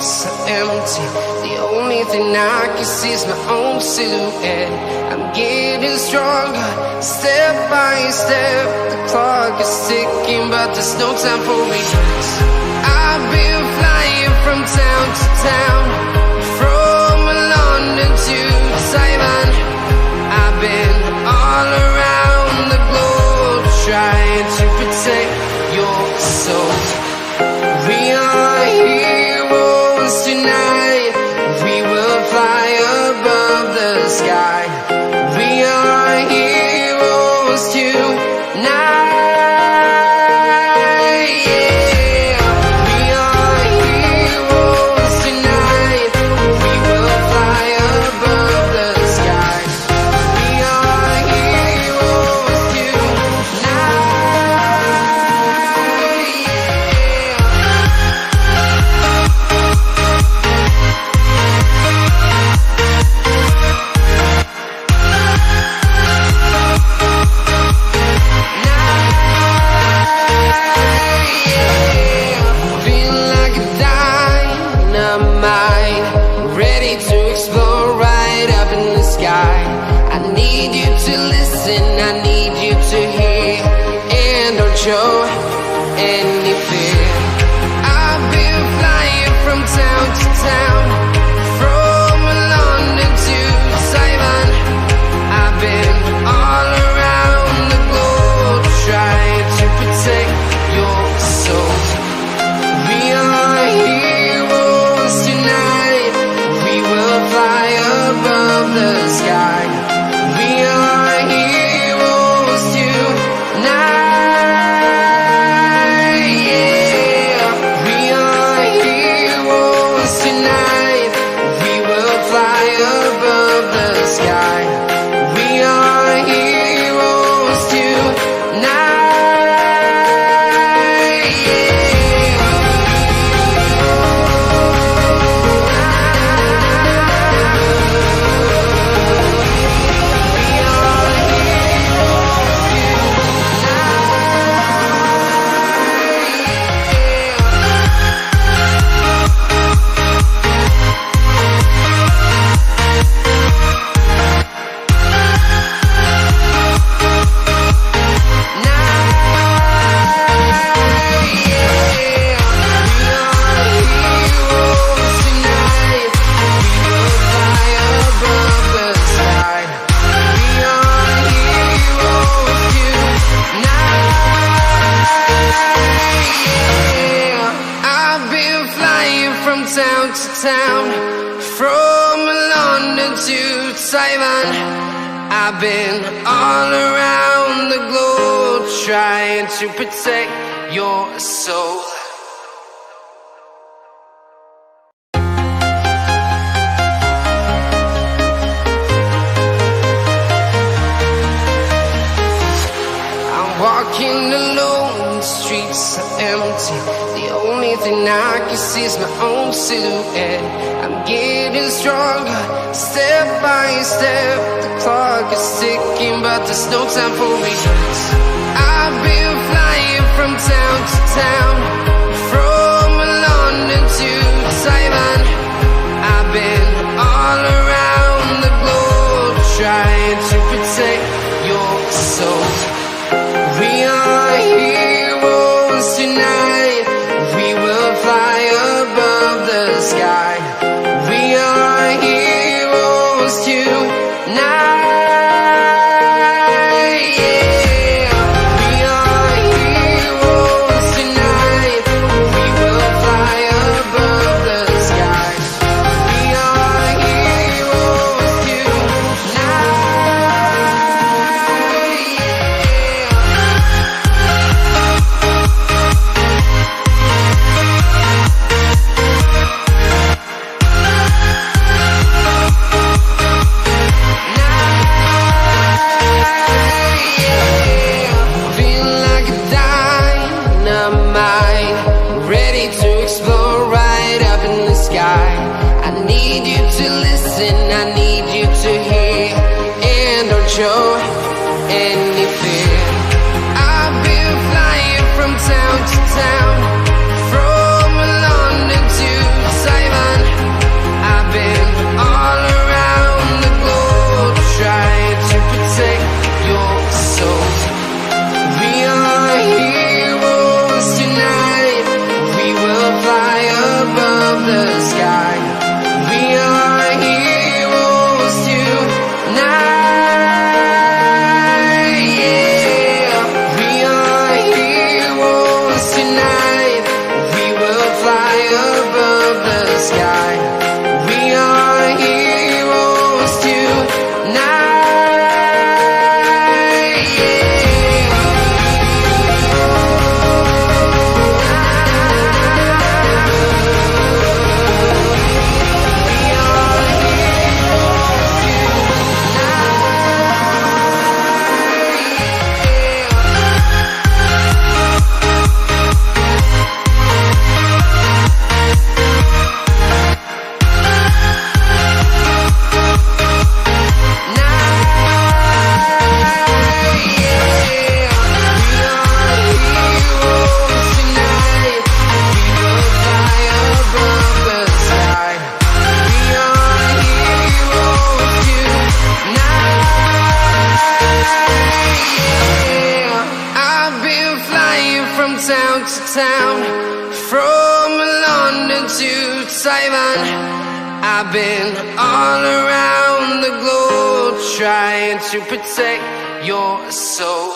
streets are empty. The only thing I can see is my own silhouette. I'm getting stronger, step by step. The clock is ticking, but there's no time for regrets. I've been flying from town to town, from London to Taiwan. I've been all around the globe, trying to protect your soul. We are heroes tonight. We will fly above the sky. We are heroes tonight. Show any fear. I've been flying from town to town, from London to Taiwan. I've been all around the globe, trying to protect your soul. We are heroes tonight. We will fly above the sky. We are heroes tonight. Town to town, from London to Taiwan. I've been all around the globe, trying to protect your soul. I'm walking alone, the streets are empty. The only thing I can see is my own silhouette. I'm getting stronger, step by step. The clock is ticking, but there's no time for regrets. I've been flying from town to town, from London to Taiwan. I've been all around the globe, trying to protect your soul. We are heroes tonight. We will fly above the sky. We are heroes tonight. Yeah. We are heroes tonight. above the sky. We are heroes tonight, yeah. We are heroes tonight. We will fly above the sky. We are heroes tonight. Town to town, from London to Taiwan. I've been all around the globe trying to protect your soul.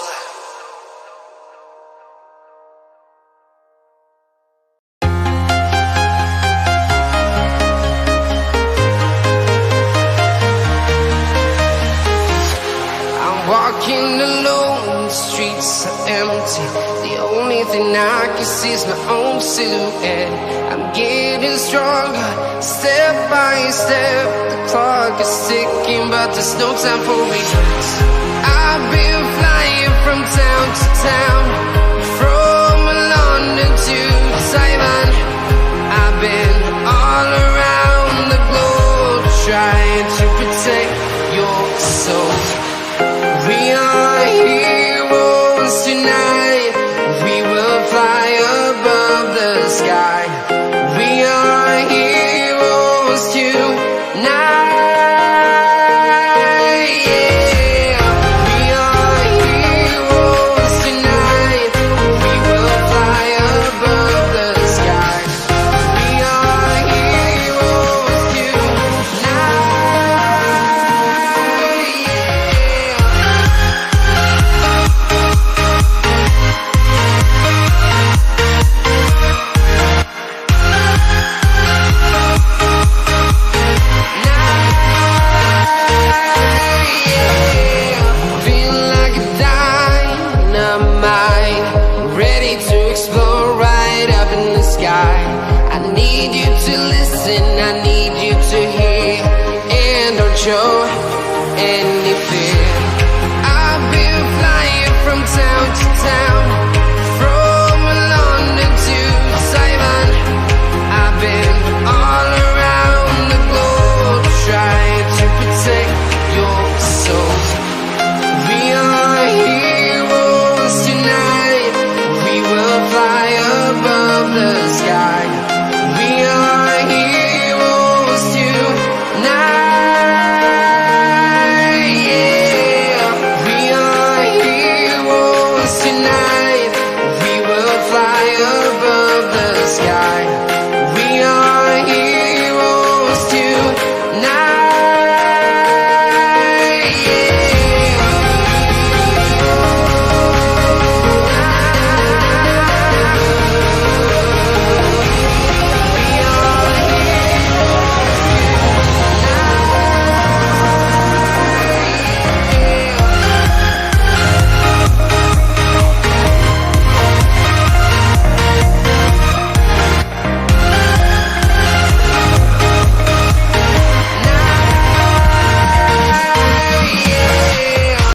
I'm walking alone, the streets are empty. The only thing I can see is my own silhouette. I'm getting stronger, step by step. The clock is ticking, but there's no time for regrets. I've been flying from town to town,